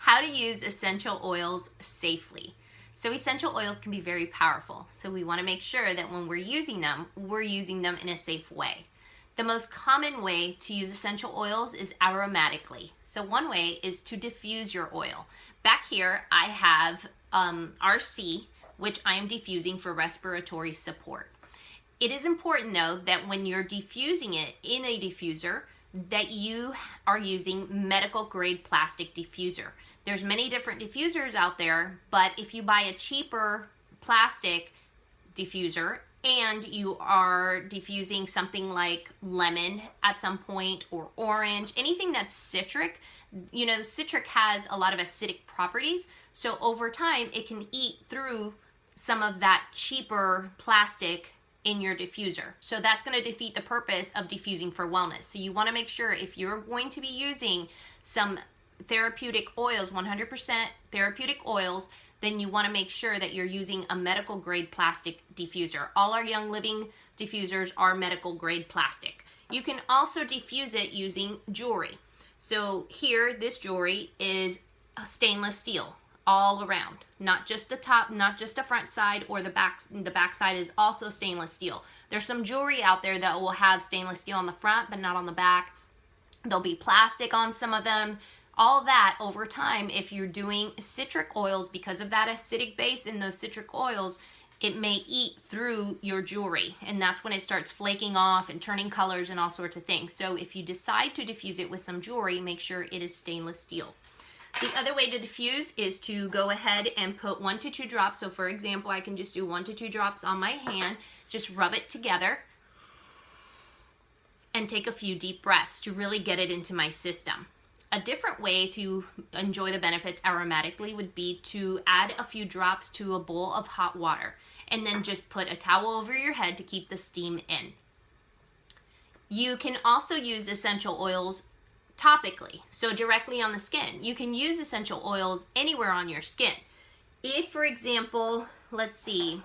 How to use essential oils safely. So essential oils can be very powerful. So we want to make sure that when we're using them in a safe way. The most common way to use essential oils is aromatically. So one way is to diffuse your oil. Back here I have RC, which I am diffusing for respiratory support. It is important though that when you're diffusing it in a diffuser, that you are using medical grade plastic diffuser. There's many different diffusers out there, but if you buy a cheaper plastic diffuser and you are diffusing something like lemon at some point or orange, anything that's citric, you know, citric has a lot of acidic properties, so over time it can eat through some of that cheaper plastic in your diffuser. So that's going to defeat the purpose of diffusing for wellness. So you want to make sure if you're going to be using some therapeutic oils, 100% therapeutic oils, then you want to make sure that you're using a medical grade plastic diffuser. All our Young Living diffusers are medical grade plastic. You can also diffuse it using jewelry. So here, this jewelry is stainless steel all around, not just the top, not just the front side or the back. The back side is also stainless steel. There's some jewelry out there that will have stainless steel on the front but not on the back. There'll be plastic on some of them. All that over time, if you're doing citric oils, because of that acidic base in those citric oils, it may eat through your jewelry, and that's when it starts flaking off and turning colors and all sorts of things. So if you decide to diffuse it with some jewelry, make sure it is stainless steel. The other way to diffuse is to go ahead and put 1 to 2 drops. So for example, I can just do 1 to 2 drops on my hand, just rub it together, and take a few deep breaths to really get it into my system. A different way to enjoy the benefits aromatically would be to add a few drops to a bowl of hot water and then just put a towel over your head to keep the steam in. You can also use essential oils topically, so directly on the skin. You can use essential oils anywhere on your skin. If, for example, let's see,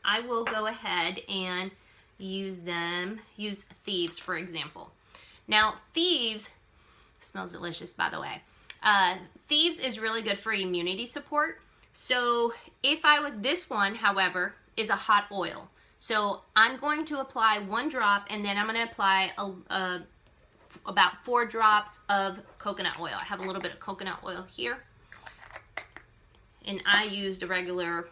I will go ahead and use Thieves, for example. Now, Thieves smells delicious, by the way. Thieves is really good for immunity support. So if this one, however, is a hot oil. So I'm going to apply 1 drop, and then I'm going to apply about 4 drops of coconut oil. I have a little bit of coconut oil here, and I used a regular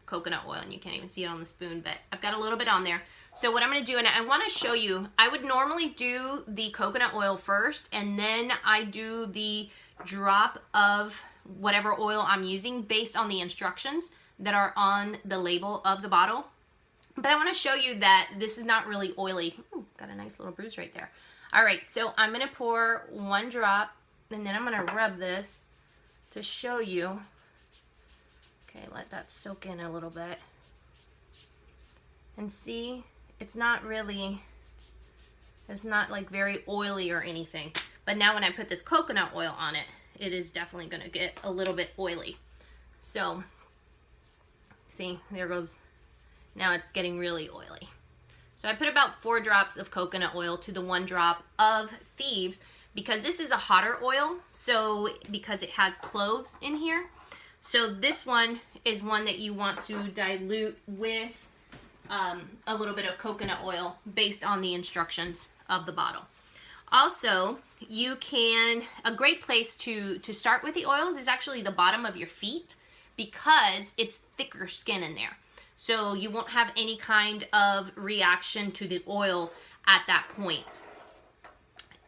coconut oil, and you can't even see it on the spoon, but I've got a little bit on there. So what I'm going to do, and I want to show you, I would normally do the coconut oil first, and then I do the drop of whatever oil I'm using based on the instructions that are on the label of the bottle. But I want to show you that this is not really oily. Ooh, got a nice little bruise right there. All right, so I'm going to pour 1 drop, and then I'm going to rub this to show you. Okay, let that soak in a little bit. And see, it's not like very oily or anything. But now when I put this coconut oil on it, it is definitely going to get a little bit oily. So, see, there goes, now it's getting really oily. So I put about 4 drops of coconut oil to the 1 drop of Thieves, because this is a hotter oil, so because it has cloves in here. So this one is one that you want to dilute with a little bit of coconut oil based on the instructions of the bottle. Also, a great place to start with the oils is actually the bottom of your feet, because it's thicker skin in there. So you won't have any kind of reaction to the oil at that point.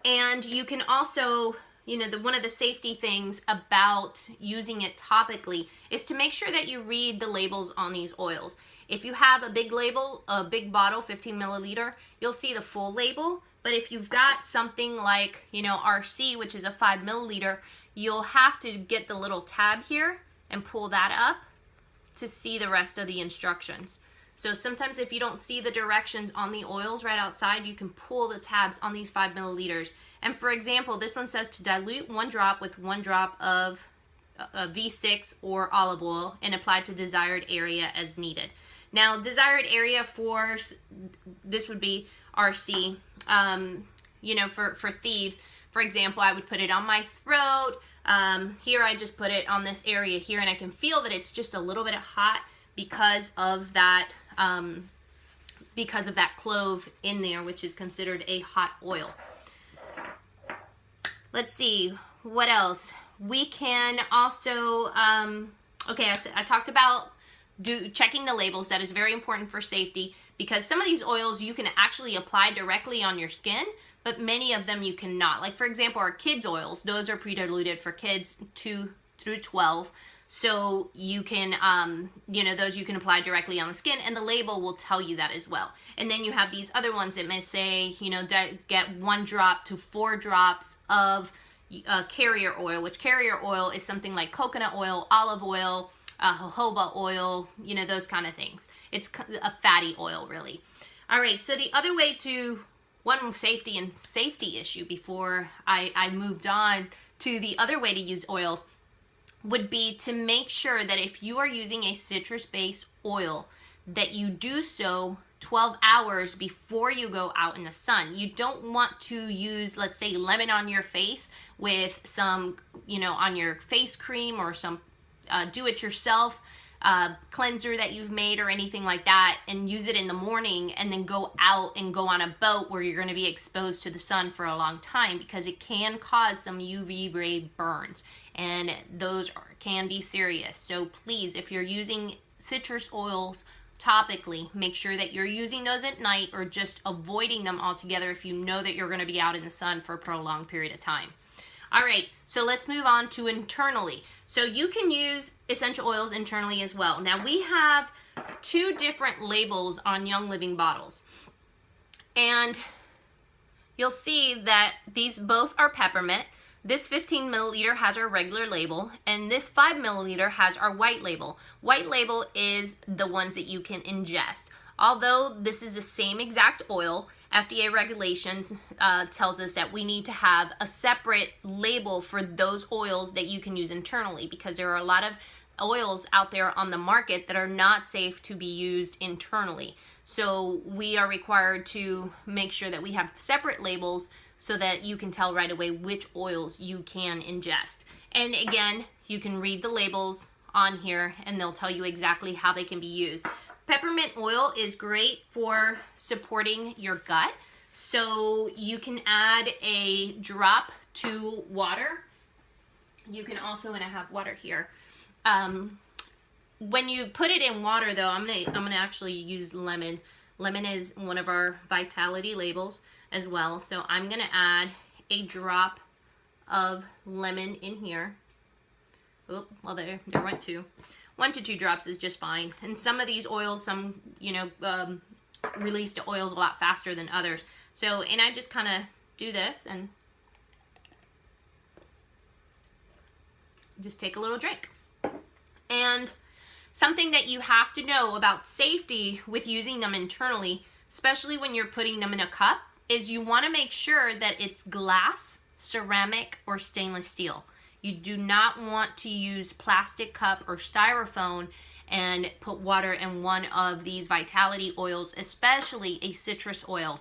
And you can also, one of the safety things about using it topically is to make sure that you read the labels on these oils. If you have a big label, a big bottle, 15 milliliter, you'll see the full label. But if you've got something like, RC, which is a 5 milliliter, you'll have to get the little tab here and pull that up to see the rest of the instructions. So sometimes if you don't see the directions on the oils right outside, you can pull the tabs on these 5 milliliters. And for example, this one says to dilute 1 drop with 1 drop of V6 or olive oil and apply to desired area as needed. Now, desired area for this would be RC. For Thieves, For example, I would put it on my throat. Here I just put it on this area here, and I can feel that it's just a little bit hot because of that clove in there, which is considered a hot oil. Let's see, what else? We can also, okay, I talked about checking the labels. That is very important for safety, because some of these oils you can actually apply directly on your skin, but many of them you cannot. Like, for example, our kids' oils, those are pre-diluted for kids 2 through 12. So you can, those you can apply directly on the skin, and the label will tell you that as well. And then you have these other ones that may say, get 1 drop to 4 drops of carrier oil, which carrier oil is something like coconut oil, olive oil, jojoba oil, those kind of things. It's a fatty oil, really. All right, so the other way to, one safety issue before I moved on to the other way to use oils, would be to make sure that if you are using a citrus-based oil, that you do so 12 hours before you go out in the sun. You don't want to use, let's say, lemon on your face with some, on your face cream, or some do-it-yourself cleanser that you've made or anything like that, and use it in the morning and then go out and go on a boat where you're going to be exposed to the sun for a long time, because it can cause some UV ray burns, and those can be serious. So please, if you're using citrus oils topically, make sure that you're using those at night, or just avoiding them altogether if you know that you're going to be out in the sun for a prolonged period of time. All right, so let's move on to internally. So you can use essential oils internally as well. Now, we have 2 different labels on Young Living bottles, and you'll see that these both are peppermint. This 15 milliliter has our regular label, and this 5 milliliter has our white label. White label is the ones that you can ingest. Although this is the same exact oil, FDA regulations tells us that we need to have a separate label for those oils that you can use internally, because there are a lot of oils out there on the market that are not safe to be used internally. So we are required to make sure that we have separate labels so that you can tell right away which oils you can ingest. And again, you can read the labels on here, and they'll tell you exactly how they can be used. Peppermint oil is great for supporting your gut, so you can add a drop to water. You can also, and I have water here. When you put it in water, though, I'm gonna actually use lemon. Lemon is one of our vitality labels as well, so I'm gonna add a drop of lemon in here. Oh, well, there went 2. 1 to 2 drops is just fine. And some of these oils, release the oils a lot faster than others. So, and I just kind of do this and just take a little drink. And something that you have to know about safety with using them internally, especially when you're putting them in a cup, is you want to make sure that it's glass, ceramic, or stainless steel. You do not want to use plastic cup or styrofoam and put water in one of these vitality oils, especially a citrus oil,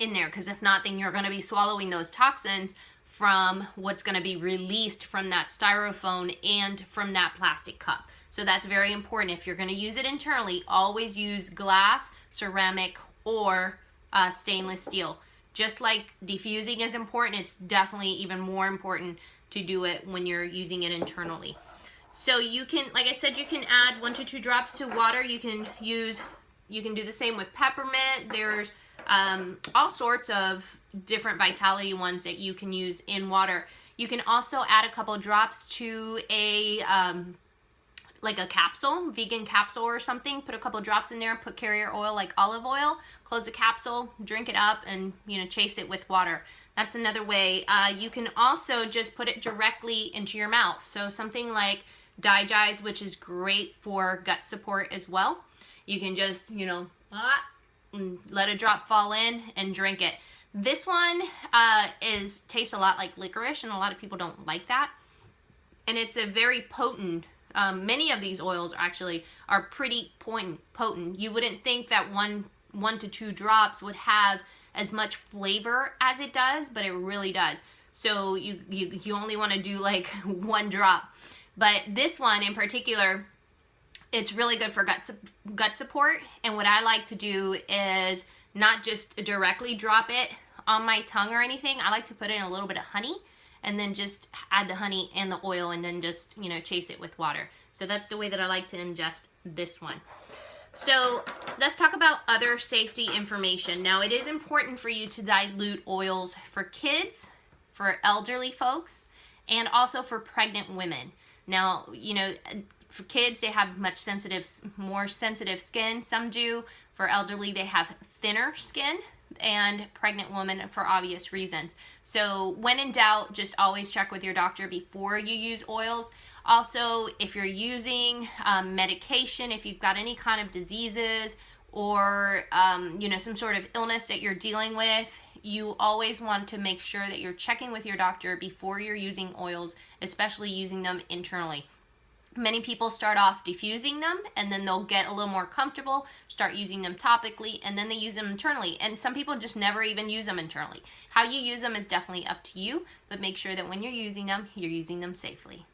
in there, because if not, then you're going to be swallowing those toxins from what's going to be released from that styrofoam and from that plastic cup. So that's very important. If you're going to use it internally, always use glass, ceramic, or stainless steel. Just like diffusing is important, it's definitely even more important to do it when you're using it internally. So you can, like I said, you can add 1 to 2 drops to water. You can do the same with peppermint. There's all sorts of different vitality ones that you can use in water. You can also add a couple drops to a like a capsule, vegan capsule or something. Put a couple drops in there, put carrier oil like olive oil, close the capsule, drink it up, and chase it with water. That's another way. You can also just put it directly into your mouth. So something like Digest, which is great for gut support as well. You can just, let a drop fall in and drink it. This one tastes a lot like licorice, and a lot of people don't like that. And it's a very potent, many of these oils actually are pretty potent. You wouldn't think that one to 2 drops would have as much flavor as it does, but it really does. So you only want to do like 1 drop. But this one in particular, it's really good for gut support. And what I like to do is not just directly drop it on my tongue or anything. I like to put in a little bit of honey and then just add the honey and the oil and then just, you know, chase it with water. So that's the way that I like to ingest this one. So let's talk about other safety information. Now, it is important for you to dilute oils for kids, for elderly folks, and also for pregnant women. Now, you know, for kids, they have more sensitive skin. Some do. For elderly, they have thinner skin, and pregnant women for obvious reasons. So when in doubt, just always check with your doctor before you use oils. Also, if you're using medication, if you've got any kind of diseases or you know, some sort of illness that you're dealing with, you always want to make sure that you're checking with your doctor before you're using oils, especially using them internally. Many people start off diffusing them and then they'll get a little more comfortable, start using them topically, and then they use them internally. And some people just never even use them internally. How you use them is definitely up to you, but make sure that when you're using them safely.